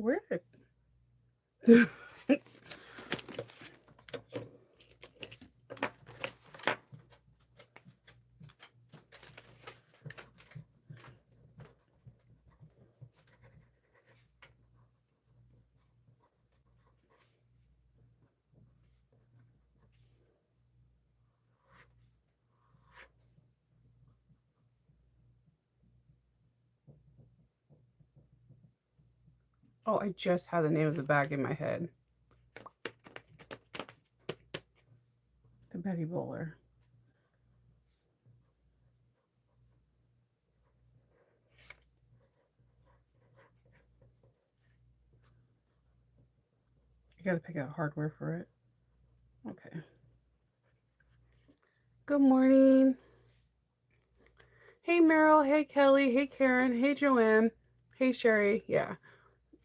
Where did Oh, I just had the name of the bag in my head. The Betty Bowler. I gotta pick out hardware for it. Okay. Good morning. Hey Meryl. Hey Kelly. Hey Karen. Hey Joanne. Hey Sherry. Yeah.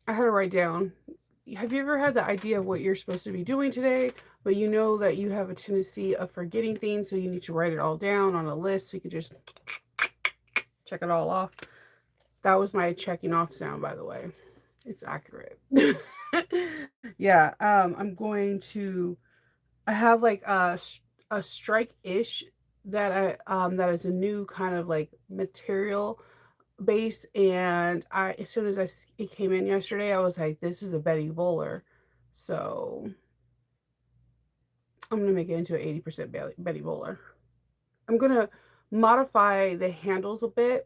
I had to write down. Have you ever had the idea of what you're supposed to be doing today, but you know that you have a tendency of forgetting things, so you need to write it all down on a list so you can just check it all off? That was my checking off sound, by the way. It's accurate. Yeah, I'm going to. I have like a strike ish that that is a new kind of like material base, and I as soon as it came in yesterday, I was like, this is a Betty Bowler, so I'm gonna make it into an 80% Betty Bowler. I'm gonna modify the handles a bit.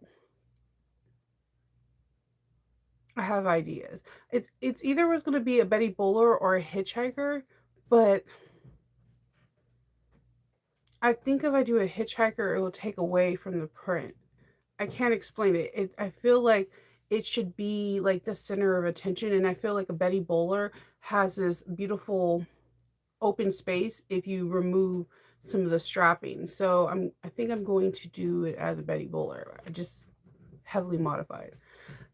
I have ideas. It's either was gonna be a Betty Bowler or a hitchhiker, but I think if I do a hitchhiker, it will take away from the print. I can't explain it. I feel like it should be like the center of attention, and I feel like a Betty Bowler has this beautiful open space if you remove some of the strapping. So I think I'm going to do it as a Betty Bowler. I just heavily modified.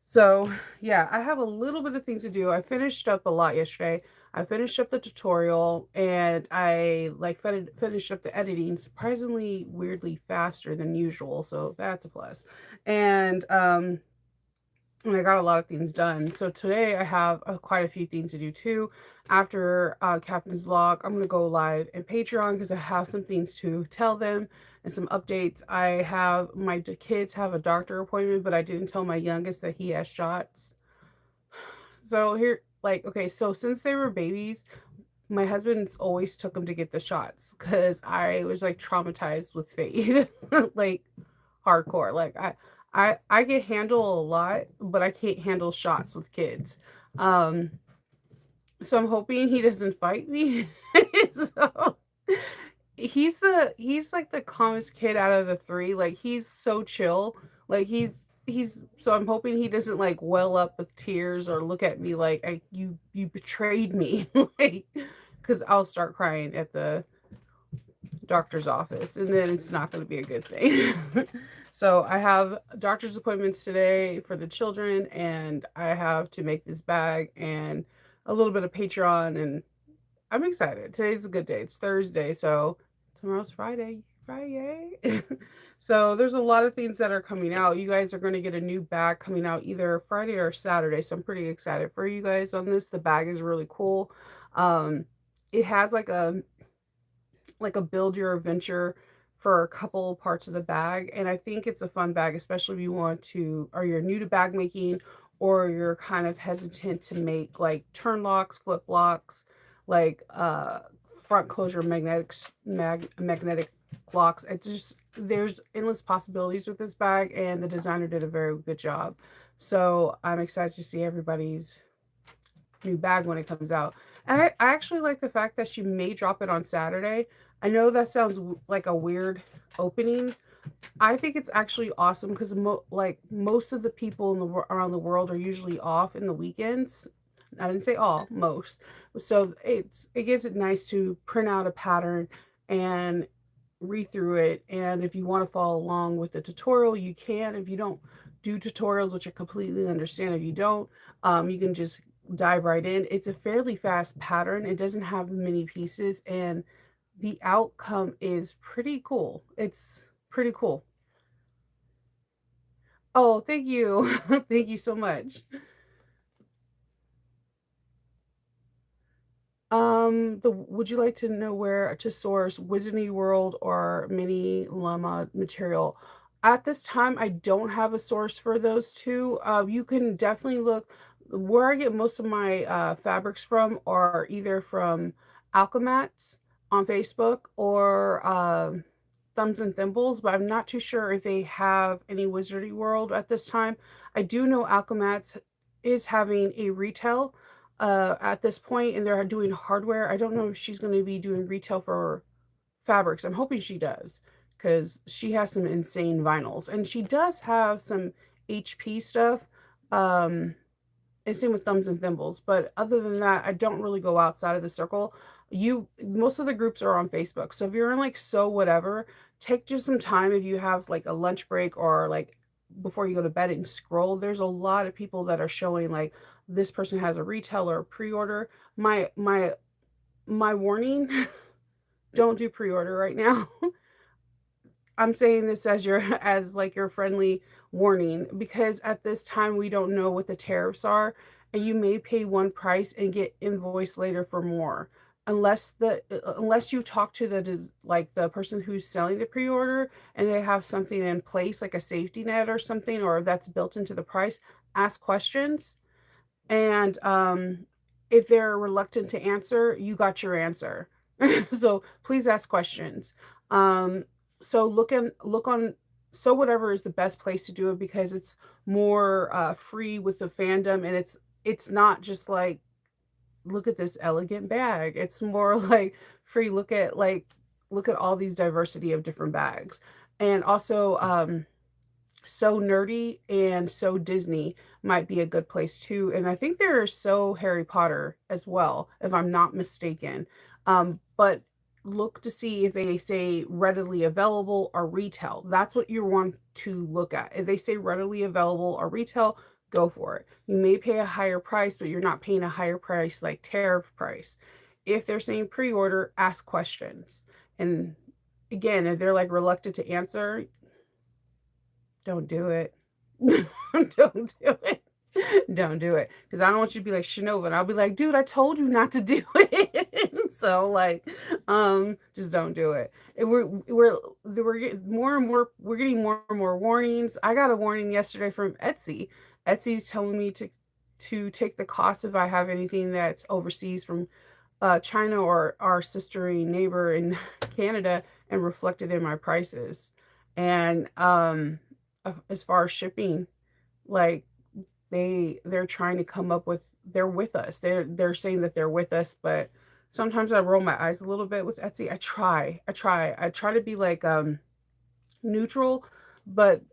So, yeah, I have a little bit of things to do. I finished up a lot yesterday. I finished up the tutorial and I like finished up the editing surprisingly weirdly faster than usual. So that's a plus. And and I got a lot of things done. So today I have quite a few things to do too. After Captain's Log, I'm gonna go live in Patreon because I have some things to tell them and some updates. I have my kids have a doctor appointment, but I didn't tell my youngest that he has shots. So here, like, okay, so since they were babies, my husband's always took them to get the shots because I was like traumatized with Faith, like hardcore. Like I can handle a lot, but I can't handle shots with kids. Um, so I'm hoping he doesn't fight me. So he's like the calmest kid out of the three. Like he's so chill. Like he's so I'm hoping he doesn't like well up with tears or look at me like you betrayed me. Like because I'll start crying at the doctor's office and then it's not going to be a good thing. So I have doctor's appointments today for the children and I have to make this bag and a little bit of Patreon and I'm excited. Today's a good day. It's Thursday, so tomorrow's Friday. Friday. So there's a lot of things that are coming out. You guys are going to get a new bag coming out either Friday or Saturday. So I'm pretty excited for you guys on this. The bag is really cool. It has like a build your adventure for a couple parts of the bag. And I think it's a fun bag, especially if you want to, or you're new to bag making, or you're kind of hesitant to make like turn locks, flip locks, like front closure magnetic locks. It's just, there's endless possibilities with this bag, and the designer did a very good job. So I'm excited to see everybody's new bag when it comes out. And I actually like the fact that she may drop it on Saturday. I know that sounds like a weird opening. I think it's actually awesome because like most of the people in around the world are usually off in the weekends. I didn't say all, most. So it gives it nice to print out a pattern and read through it. And if you want to follow along with the tutorial, you can. If you don't do tutorials, which I completely understand if you don't, you can just dive right in. It's a fairly fast pattern. It doesn't have many pieces, and the outcome is pretty cool. It's pretty cool. Oh, thank you. Thank you so much. The would you like to know where to source Wizarding World or Mini Llama material? At this time, I don't have a source for those 2. You can definitely look where I get most of my, fabrics from are either from Alchemats on Facebook or, Thumbs and Thimbles, but I'm not too sure if they have any Wizarding World at this time. I do know Alchemats is having a retail at this point, and they're doing hardware. I don't know if she's going to be doing retail for fabrics. I'm hoping she does because she has some insane vinyls, and she does have some HP stuff. Um, and same with Thumbs and Thimbles. But other than that, I don't really go outside of the circle. Most of the groups are on Facebook. So if you're in like so whatever, take just some time if you have like a lunch break or like before you go to bed and scroll. There's a lot of people that are showing like this person has a retail or a pre-order. My warning, don't do pre-order right now. I'm saying this as your as like your friendly warning because at this time we don't know what the tariffs are and you may pay one price and get invoiced later for more unless you talk to like the person who's selling the pre-order and they have something in place like a safety net or something or that's built into the price. Ask questions and, if they're reluctant to answer, you got your answer. So please ask questions. Um, so look on So Whatever is the best place to do it because it's more free with the fandom and it's not just like look at this elegant bag. It's more like free look at all these diversity of different bags. And also So Nerdy and So Disney might be a good place too, and I think there's So Harry Potter as well, if I'm not mistaken. But look to see if they say readily available or retail. That's what you want to look at. If they say readily available or retail, go for it. You may pay a higher price, but you're not paying a higher price like tariff price. If they're saying pre-order, ask questions. And again, if they're like reluctant to answer, don't do it. Don't do it. Don't do it. Because I don't want you to be like Shinova, and I'll be like, "Dude, I told you not to do it." So, like, just don't do it. And we're getting more and more we're getting more and more warnings. I got a warning yesterday from Etsy. Etsy's telling me to take the cost if I have anything that's overseas from China or our sister neighbor in Canada and reflect it in my prices. And as far as shipping, like they're trying to come up with they're with us. They're saying that they're with us, but sometimes I roll my eyes a little bit with Etsy. I try to be like neutral, but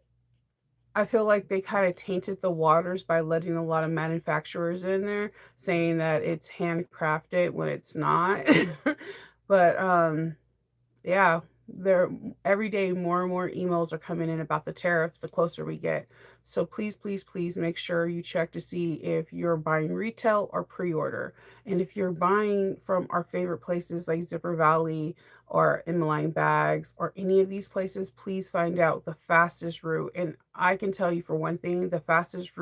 I feel like they kind of tainted the waters by letting a lot of manufacturers in there saying that it's handcrafted when it's not. But yeah, there every day more and more emails are coming in about the tariffs the closer we get. So please, please, please make sure you check to see if you're buying retail or pre-order. And if you're buying from our favorite places like Zipper Valley or Emmeline Bags or any of these places, please find out the fastest route. And I can tell you for one thing, the fastest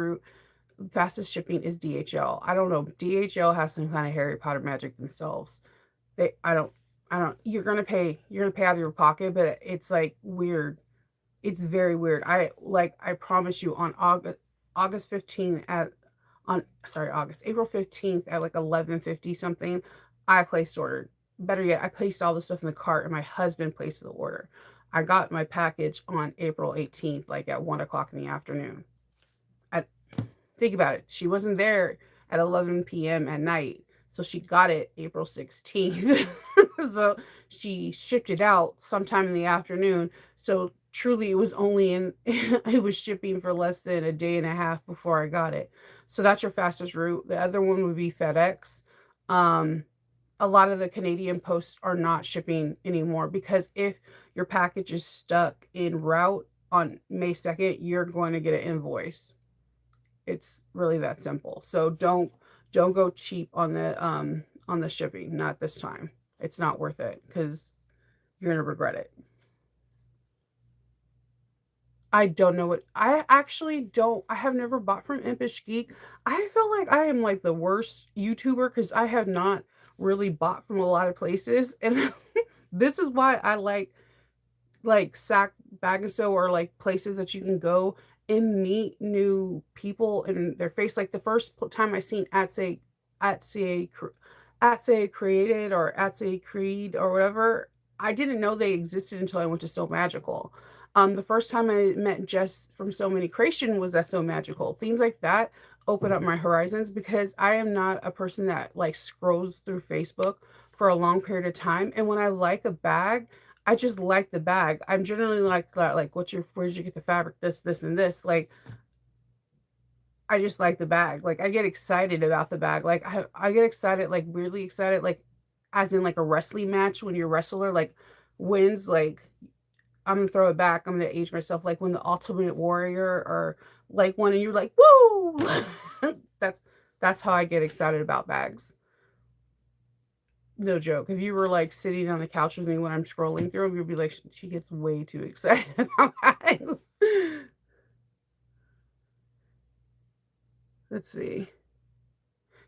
shipping is DHL. I don't know, DHL has some kind of Harry Potter magic themselves. They I don't you're gonna pay out of your pocket, but it's like weird. It's very weird. I promise you on August 15th at on sorry, August, April 15th at like 11:50 something, I placed order. Better yet, I placed all the stuff in the cart and my husband placed the order. I got my package on April 18th, like at 1 o'clock in the afternoon. I Think about it. She wasn't there at 11 p.m. at night. So she got it April 16th. So she shipped it out sometime in the afternoon. So truly it was only in it was shipping for less than a day and a half before I got it. So that's your fastest route. The other one would be FedEx. Um a lot of the Canadian posts are not shipping anymore because if your package is stuck en route on May 2nd, you're going to get an invoice. It's really that simple. So don't go cheap on the shipping, not this time. It's not worth it because you're gonna regret it. I don't know what I actually don't I have never bought from Impish Geek. I feel like I am like the worst YouTuber because I have not really bought from a lot of places, and this is why I like Sac Bag and Sew, or like places that you can go and meet new people in their face. Like the first time I seen Atsy Atsy Created or Atsy Creed or whatever, I didn't know they existed until I went to So Magical. The first time I met Jess from So Many Creation was at So Magical. Things like that open up my horizons because I am not a person that like scrolls through Facebook for a long period of time. And when I like a bag, I just like the bag. I'm generally like that, like, where did you get the fabric? This, and this. Like, I just like the bag. Like, I get excited about the bag. Like, I get excited, like really excited, like as in like a wrestling match when your wrestler like wins. Like, I'm gonna throw it back. I'm gonna age myself. Like when the Ultimate Warrior or like one, and you're like, woo! that's that's how I get excited about bags. No joke. If you were like sitting on the couch with me when I'm scrolling through them, you'd be like, she gets way too excited about bags. Let's see.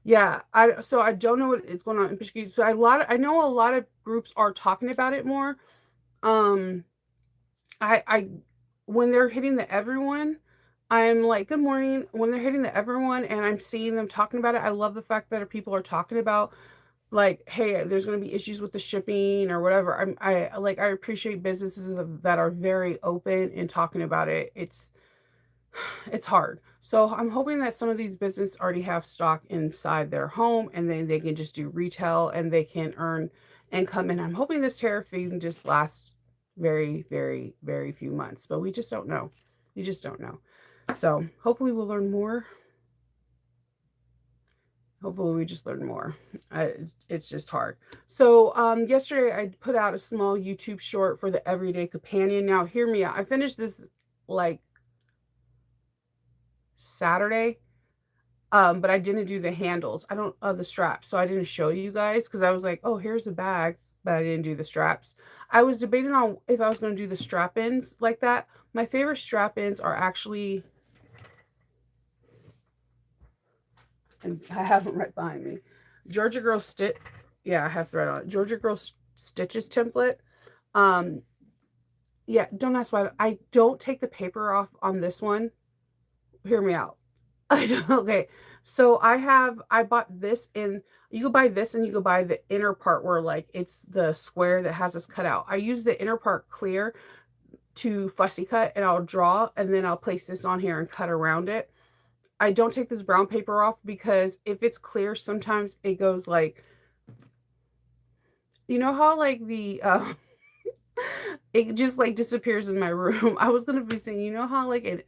Yeah, I don't know what is going on in Michigan. So I know a lot of groups are talking about it more. Um, I when they're hitting the everyone, I'm like, good morning. When they're hitting the everyone and I'm seeing them talking about it, I love the fact that people are talking about like, hey, there's going to be issues with the shipping or whatever. I appreciate businesses that are very open in talking about it. It's hard. So I'm hoping that some of these businesses already have stock inside their home and then they can just do retail and they can earn income. And I'm hoping this tariff thing just lasts very, very, very few months, but we just don't know. We just don't know. So hopefully we'll learn more. Hopefully we just learn more. It's just hard. So yesterday I put out a small YouTube short for the Everyday Companion. Now hear me out. I finished this like Saturday. But I didn't do the handles. I don't the straps. So I didn't show you guys because I was like, oh, here's a bag, but I didn't do the straps. I was debating on if I was going to do the strap-ins like that. My favorite strap-ins are actually, and I have them right behind me. Georgia Girl Stitch. Yeah, I have thread on it. Georgia Girl Stitches template. Um, yeah, don't ask why. I don't take the paper off on this one. Hear me out. Okay. So I bought this in, you can buy this and you can buy the inner part where like it's the square that has this cut out. I use the inner part clear to fussy cut and I'll draw and then I'll place this on here and cut around it. I don't take this brown paper off because if it's clear, sometimes it goes like, you know how like the it just like disappears in my room. I was gonna be saying, you know how like a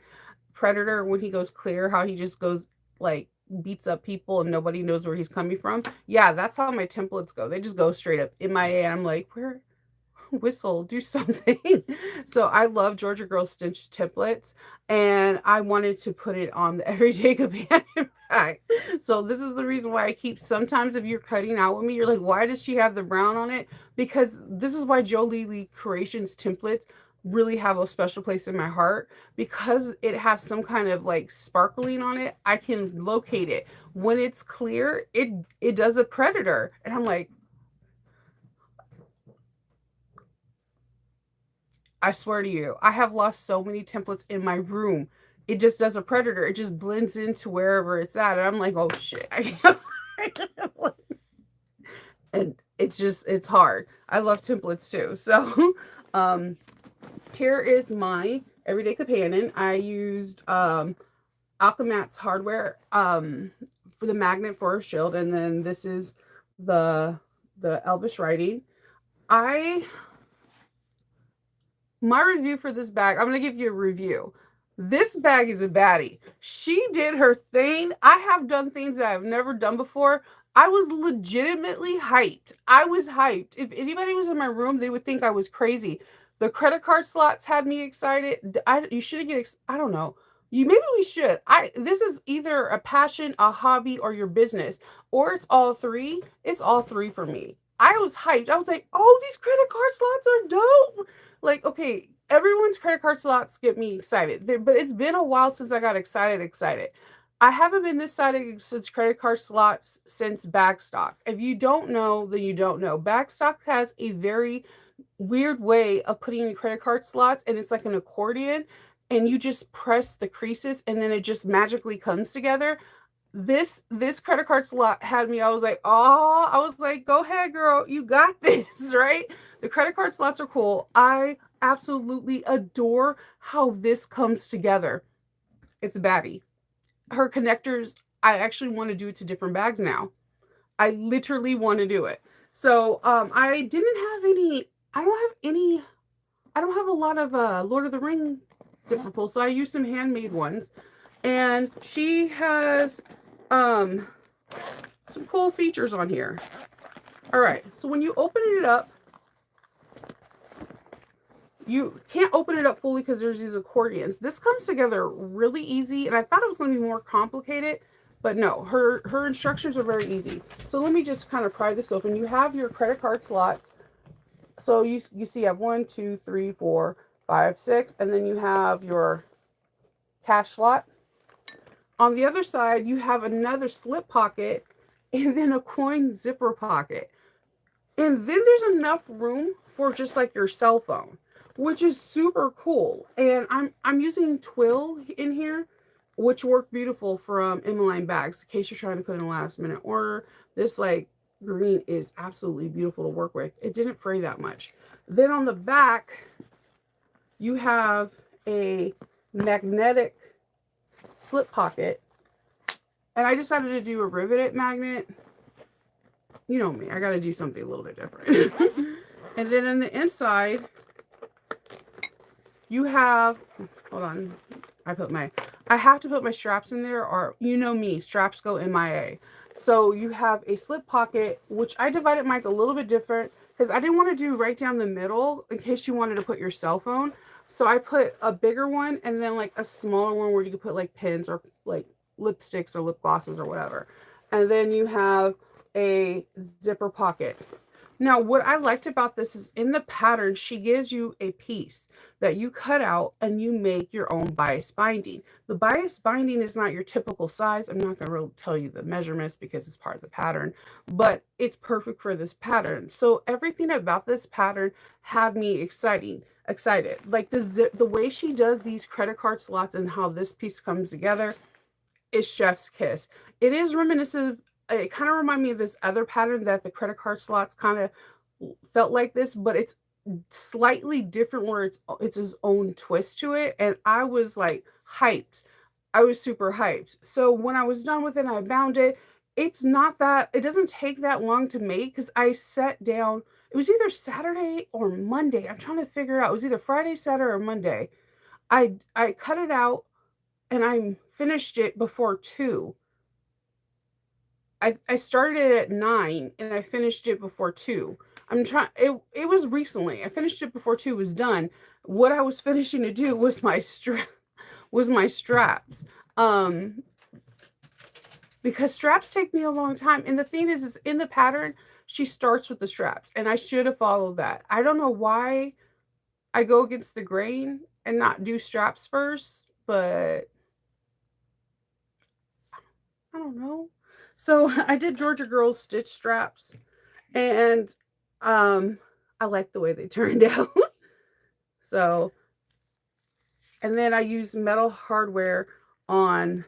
Predator when he goes clear, how he just goes like beats up people and nobody knows where he's coming from. Yeah, that's how my templates go. They just go straight up in my and I'm like, where whistle, do something. So I love Georgia Girl Stitch templates and I wanted to put it on the Everyday Companion bag. So this is the reason why I keep, sometimes if you're cutting out with me, you're like, why does she have the brown on it? Because this is why Jolie Lee Creations templates really have a special place in my heart because it has some kind of like sparkling on it. I can locate it. When it's clear, it does a Predator. And I'm like, I swear to you, I have lost so many templates in my room. It just does a Predator. It just blends into wherever it's at. And I'm like, oh shit. I can't find it. And it's hard. I love templates too. So here is my Everyday Companion. I used Alchemats hardware for the magnet for a shield. And then this is the Elvish writing. My review for this bag, I'm going to give you a review. This bag is a baddie. She did her thing. I have done things that I've never done before. I was legitimately hyped. I was hyped. If anybody was in my room, they would think I was crazy. The credit card slots had me excited. You should get, I don't know. Maybe we should. This is either a passion, a hobby, or your business, or it's all three. It's all three for me. I was hyped. I was like, oh, these credit card slots are dope. Like, okay, everyone's credit card slots get me excited, but it's been a while since I got excited. I haven't been this side since credit card slots since Bagstock. If you don't know, then you don't know. Bagstock has a very weird way of putting in credit card slots, and it's like an accordion, and you just press the creases and then it just magically comes together. This credit card slot had me, I was like, "Oh," I was like, "Go ahead, girl. You got this," right? The credit card slots are cool. I absolutely adore how this comes together. It's a baddie. Her connectors, I actually want to do it to different bags now. I literally want to do it. So, I didn't have any I don't have any I don't have a lot of Lord of the Ring zipper pulls, so I used some handmade ones. And she has um some cool features on here. All right, so when you open it up, you can't open it up fully because there's these accordions. This comes together really easy, and I thought it was going to be more complicated, but no, her instructions are very easy. So let me just kind of pry this open. You have your credit card slots. So you see you have 1, 2, 3, 4, 5, 6, and then you have your cash slot. On the other side, you have another slip pocket and then a coin zipper pocket. And then there's enough room for just like your cell phone, which is super cool. And I'm using Twill in here, which work beautiful from Emmeline bags. In case you're trying to put in a last minute order, this like green is absolutely beautiful to work with. It didn't fray that much. Then on the back, you have a magnetic slip pocket. And I decided to do a riveted magnet. You know me, I got to do something a little bit different. And then in the inside, you have, hold on, I have to put my straps in there, or you know me, straps go MIA. So you have a slip pocket, which I divided mine a little bit different because I didn't want to do right down the middle in case you wanted to put your cell phone. So I put a bigger one and then like a smaller one where you could put like pins or like lipsticks or lip glosses or whatever. And then you have a zipper pocket. Now, what I liked about this is in the pattern, she gives you a piece that you cut out and you make your own bias binding. The bias binding is not your typical size. I'm not going to really tell you the measurements because it's part of the pattern, but it's perfect for this pattern. So everything about this pattern had me excited. Like the way she does these credit card slots and how this piece comes together is chef's kiss. It is reminiscent. It kind of reminded me of this other pattern that the credit card slots kind of felt like this, but it's slightly different where it's its own twist to it. And I was like hyped. I was super hyped. So when I was done with it, I bound it. It's not that it doesn't take that long to make because I sat down. It was either Saturday or Monday. I'm trying to figure it out. It was either Friday, Saturday, or Monday. I cut it out and I finished it before 2. I started it at 9 and I finished it before 2. It was recently. I finished it before 2 was done. What I was finishing to do was my straps. Um because straps take me a long time. And the thing is in the pattern, she starts with the straps and I should have followed that. I don't know why I go against the grain and not do straps first, but I don't know. So I did Georgia Girls stitch straps and I like the way they turned out. So, and then I used metal hardware on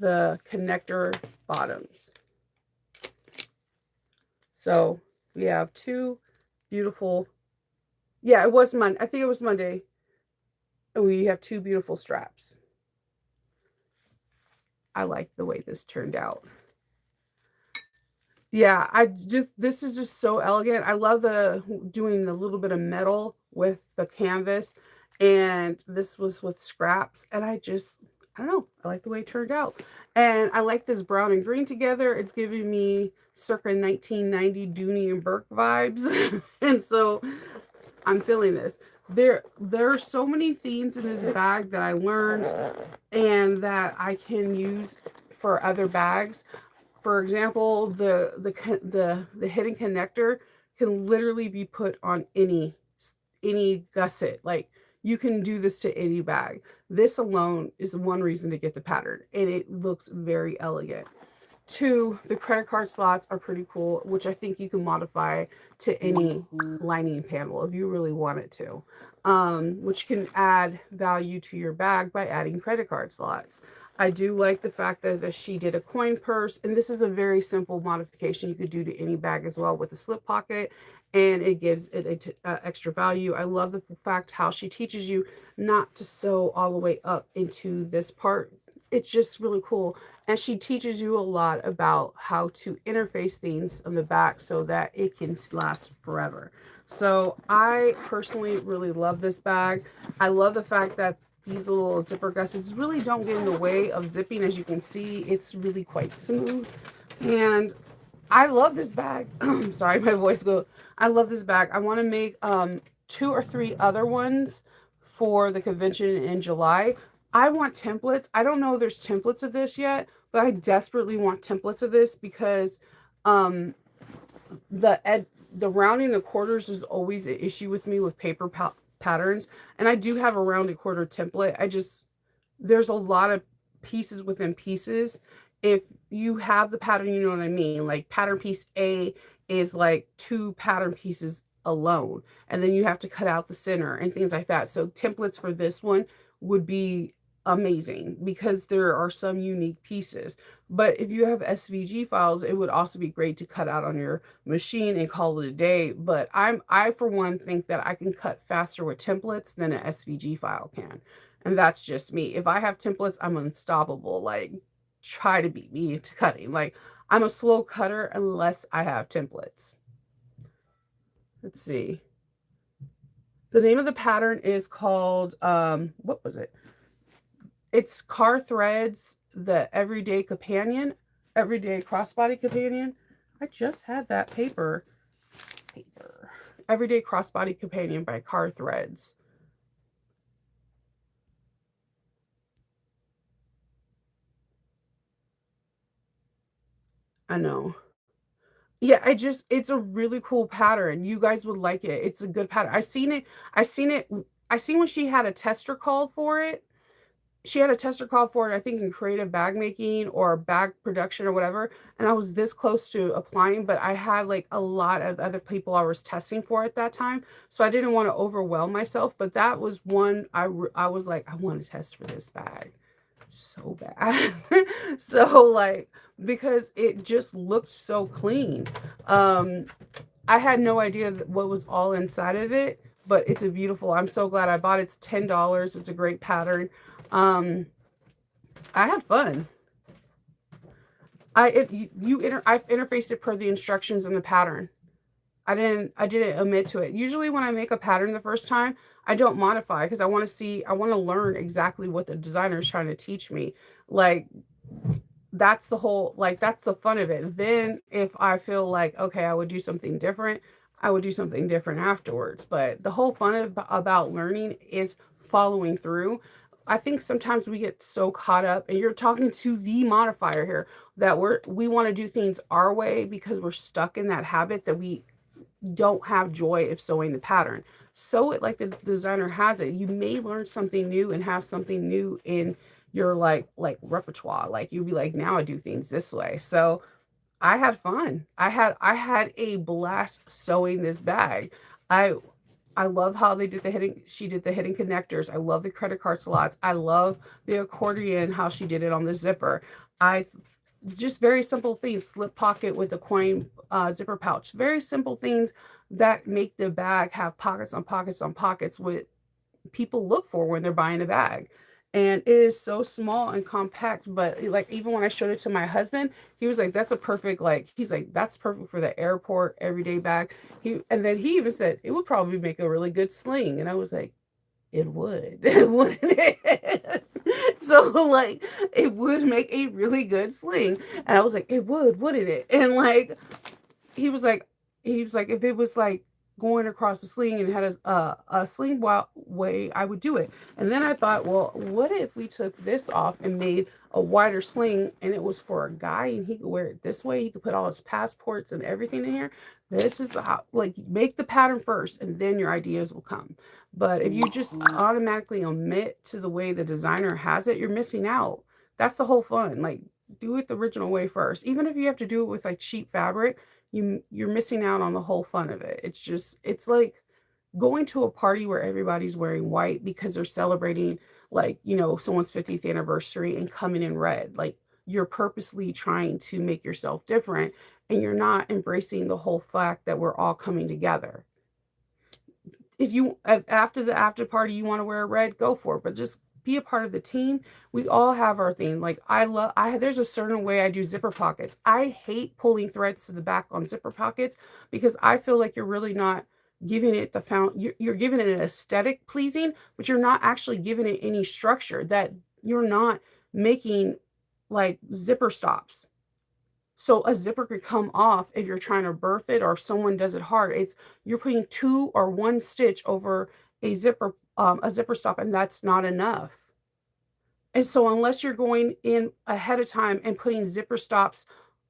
the connector bottoms. So we have 2 beautiful, yeah, it was Monday. I think it was Monday. And we have 2 beautiful straps. I like the way this turned out. Yeah, this is just so elegant. I love doing the little bit of metal with the canvas, and this was with scraps, and I don't know, I like the way it turned out. And I like this brown and green together. It's giving me circa 1990 Dooney and Burke vibes. And so I'm feeling this. There are so many themes in this bag that I learned and that I can use for other bags. For example, the hidden connector can literally be put on any gusset. Like you can do this to any bag. This alone is one reason to get the pattern, and it looks very elegant. Two, the credit card slots are pretty cool, which I think you can modify to any lining panel if you really wanted to, which can add value to your bag by adding credit card slots. I do like the fact that she did a coin purse, and this is a very simple modification you could do to any bag as well with a slip pocket, and it gives it extra value. I love the fact how she teaches you not to sew all the way up into this part. It's just really cool. And she teaches you a lot about how to interface things on the back so that it can last forever. So I personally really love this bag. I love the fact that these little zipper gussets really don't get in the way of zipping. As you can see, it's really quite smooth. And I love this bag. Sorry, my voice goes. I love this bag. I want to make 2 or 3 other ones for the convention in July. I want templates. I don't know if there's templates of this yet, but I desperately want templates of this because um, the rounding the quarters is always an issue with me with paper patterns. And I do have a rounded quarter template. There's a lot of pieces within pieces. If you have the pattern, you know what I mean? Like pattern piece A is like 2 pattern pieces alone. And then you have to cut out the center and things like that. So templates for this one would be amazing because there are some unique pieces. But if you have SVG files, it would also be great to cut out on your machine and call it a day. But I for one think that I can cut faster with templates than an SVG file can. And that's just me. If I have templates, I'm unstoppable. Like, try to beat me into cutting. Like, I'm a slow cutter unless I have templates. Let's see. The name of the pattern is called, what was it? It's Car Threads, the Everyday Companion, Everyday Crossbody Companion. I just had that paper. Everyday Crossbody Companion by Car Threads. I know. Yeah, it's a really cool pattern. You guys would like it. It's a good pattern. I seen when she had a tester called for it. She had a tester call for it, I think in creative bag making or bag production or whatever. And I was this close to applying, but I had like a lot of other people I was testing for at that time. So I didn't want to overwhelm myself, but that was one I was like, I want to test for this bag so bad. So like, because it just looked so clean. I had no idea what was all inside of it, but it's a beautiful, I'm so glad I bought it. It's $10. It's a great pattern. I had fun. I've interfaced it per the instructions in the pattern. I didn't omit to it. Usually when I make a pattern the first time, I don't modify because I want to learn exactly what the designer is trying to teach me. Like, that's the whole, like, that's the fun of it. Then if I feel like, okay, I would do something different, I would do something different afterwards. But the whole fun about learning is following through. I think sometimes we get so caught up, and you're talking to the modifier here, that we want to do things our way because we're stuck in that habit that we don't have joy of sewing the pattern. Sew it like the designer has it. You may learn something new and have something new in your like repertoire. Like, you'll be like, now I do things this way. So I had fun. I had a blast sewing this bag. I love how she did the hidden connectors. I love the credit card slots. I love the accordion, how she did it on the zipper. Just very simple things. Slip pocket with the coin zipper pouch. Very simple things that make the bag have pockets on pockets on pockets, what people look for when they're buying a bag. And it is so small and compact, but like, even when I showed it to my husband, he was like, that's a perfect, like, he's like, that's perfect for the airport everyday bag. And then he even said it would probably make a really good sling. And I was like, it would, wouldn't it? So like, it would make a really good sling. And I was like, it would, wouldn't it? And like, he was like, if it was like going across the sling and had a sling way I would do it. And then I thought, well, what if we took this off and made a wider sling and it was for a guy and he could wear it this way? He could put all his passports and everything in here. This is how, like, make the pattern first and then your ideas will come. But if you just automatically omit to the way the designer has it, you're missing out. That's the whole fun. Like, do it the original way first. Even if you have to do it with like cheap fabric, you're missing out on the whole fun of it. It's like going to a party where everybody's wearing white because they're celebrating, like, someone's 50th anniversary and coming in red. Like, you're purposely trying to make yourself different and you're not embracing the whole fact that we're all coming together. If after the after party you want to wear red, go for it, but just be a part of the team. We all have our thing. Like, there's a certain way I do zipper pockets. I hate pulling threads to the back on zipper pockets because I feel like you're really not giving it you're giving it an aesthetic pleasing, but you're not actually giving it any structure, that you're not making like zipper stops. So a zipper could come off if you're trying to birth it or if someone does it hard. You're putting 2 or 1 stitch over a zipper stop, and that's not enough. And so unless you're going in ahead of time and putting zipper stops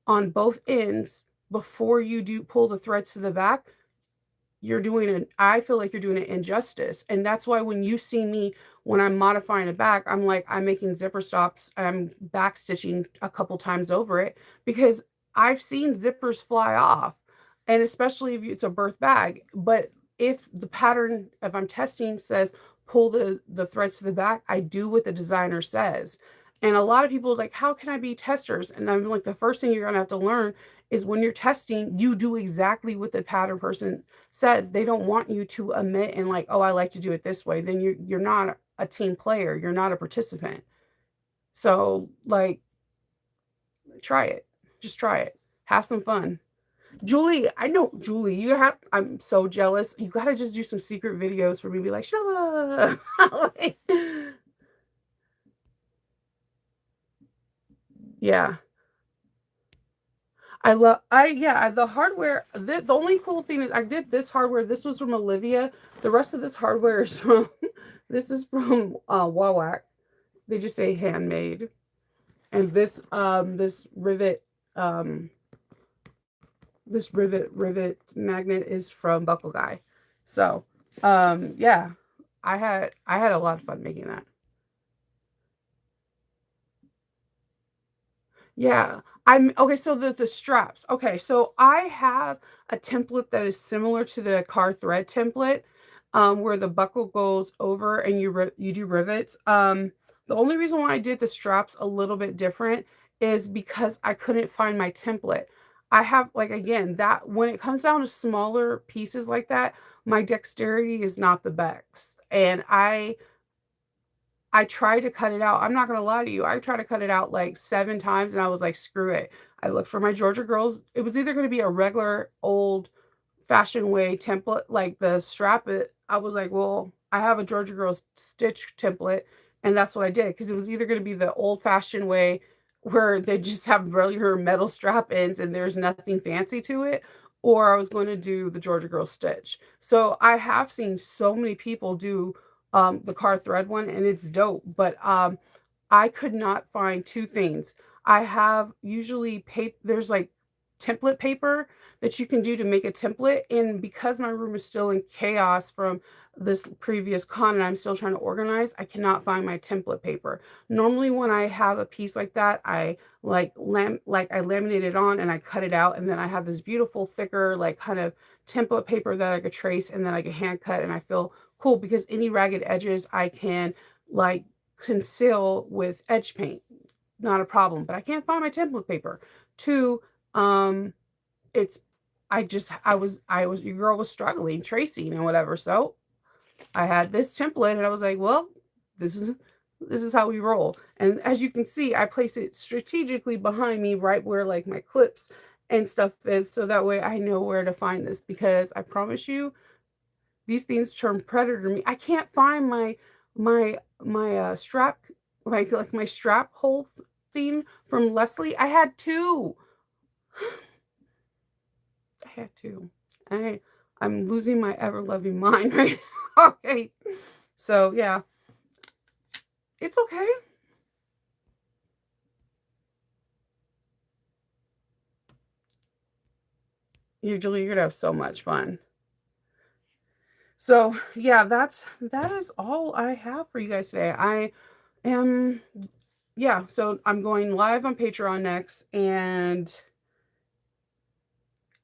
on both ends before you do pull the threads to the back, I feel like you're doing an injustice. And that's why when you see me, when I'm modifying a back, I'm making zipper stops, I'm back stitching a couple times over it because I've seen zippers fly off. And especially if it's a birth bag. But if the pattern, if I'm testing, says pull the threads to the back, I do what the designer says. And a lot of people are like, how can I be testers? And I'm like, the first thing you're gonna have to learn is when you're testing, you do exactly what the pattern person says. They don't want you to omit and like, oh, I like to do it this way. Then you're not a team player. You're not a participant. So, like, try it. Just try it. Have some fun. Julie, I know, Julie, I'm so jealous. You gotta just do some secret videos for me to be like, Shella. Like, yeah. The hardware, the only cool thing is I did this hardware. This was from Olivia. The rest of this hardware is from, this is from Wawak. They just say handmade. And um, this rivet magnet is from Buckle Guy. So, yeah, I had a lot of fun making that. Yeah. I'm okay, so the straps. Okay, so I have a template that is similar to the car thread template, where the buckle goes over and you do rivets. The only reason why I did the straps a little bit different is because I couldn't find my template. I have, like, again, that when it comes down to smaller pieces like that, my dexterity is not the best. And I tried to cut it out. I'm not gonna lie to you. I tried to cut it out like 7 times, and I was like, "Screw it." I looked for my Georgia Girls. It was either gonna be a regular old fashioned way template, like the strap it. I was like, "Well, I have a Georgia Girls stitch template," and that's what I did because it was either gonna be the old fashioned way where they just have regular metal strap ends and there's nothing fancy to it, or I was gonna do the Georgia Girls stitch. So I have seen so many people do the car thread one, and it's dope. But I could not find 2 things. I have usually there's like template paper that you can do to make a template, and because my room is still in chaos from this previous con and I'm still trying to organize, I cannot find my template paper. Normally when I have a piece like that, I I laminate it on and I cut it out, and then I have this beautiful thicker like kind of template paper that I could trace and then I could hand cut, and I feel cool because any ragged edges I can like conceal with edge paint, not a problem. But I can't find my template paper. 2, um, it's I was your girl was struggling, tracing and whatever. So I had this template and I was like, well, this is this is how we roll. And as you can see, I place it strategically behind me, right where like my clips and stuff is, so that way I know where to find this because I promise you these things turn predator me. I can't find my strap, like my strap hole thing from Leslie. I had 2. I had 2. I'm losing my ever loving mind right now. Okay. So yeah, it's okay. Usually you're gonna have so much fun. So yeah, that is all I have for you guys today. I am yeah, so I'm going live on Patreon next, and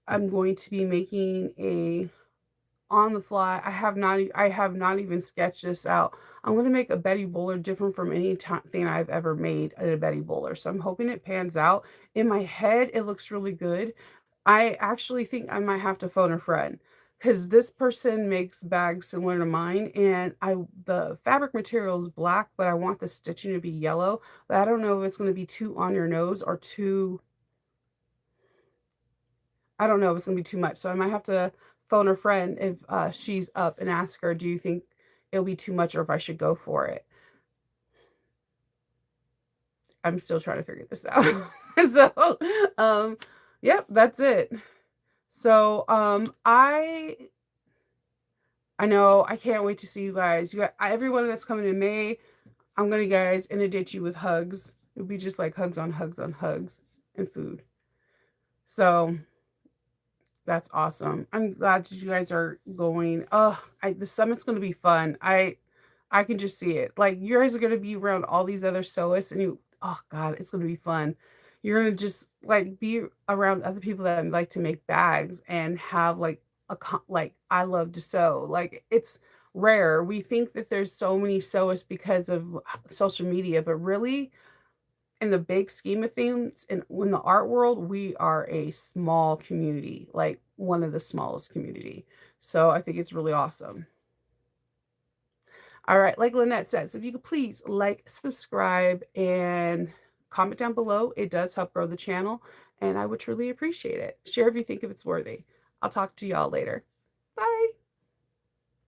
I'm going to be making a on the fly. I have not even sketched this out. I'm gonna make a Betty Bowler different from any thing I've ever made at a Betty Bowler. So I'm hoping it pans out. In my head, it looks really good. I actually think I might have to phone a friend because this person makes bags similar to mine, and I the fabric material is black, but I want the stitching to be yellow. But I don't know if it's gonna be too on your nose or too I don't know if it's gonna be too much, so I might have to phone a friend if, she's up and ask her, "Do you think it'll be too much or if I should go for it?" I'm still trying to figure this out. So, um, yep, that's it. So, I know I can't wait to see you guys. Everyone that's coming in May, I'm gonna guys inundate you with hugs. It'll be just like hugs on hugs and food. So that's awesome. I'm glad that you guys are going. Oh, the summit's gonna be fun. I can just see it. Like you guys are gonna be around all these other sewists, and oh god, it's gonna be fun. You're gonna just like be around other people that like to make bags and have like like I love to sew. Like it's rare. We think that there's so many sewists because of social media, but really in the big scheme of things, in the art world, we are a small community, like one of the smallest community. So I think it's really awesome. All right, like Lynette says, if you could please like, subscribe, and comment down below. It does help grow the channel, and I would truly appreciate it. Share if you think if it's worthy. I'll talk to y'all later. Bye.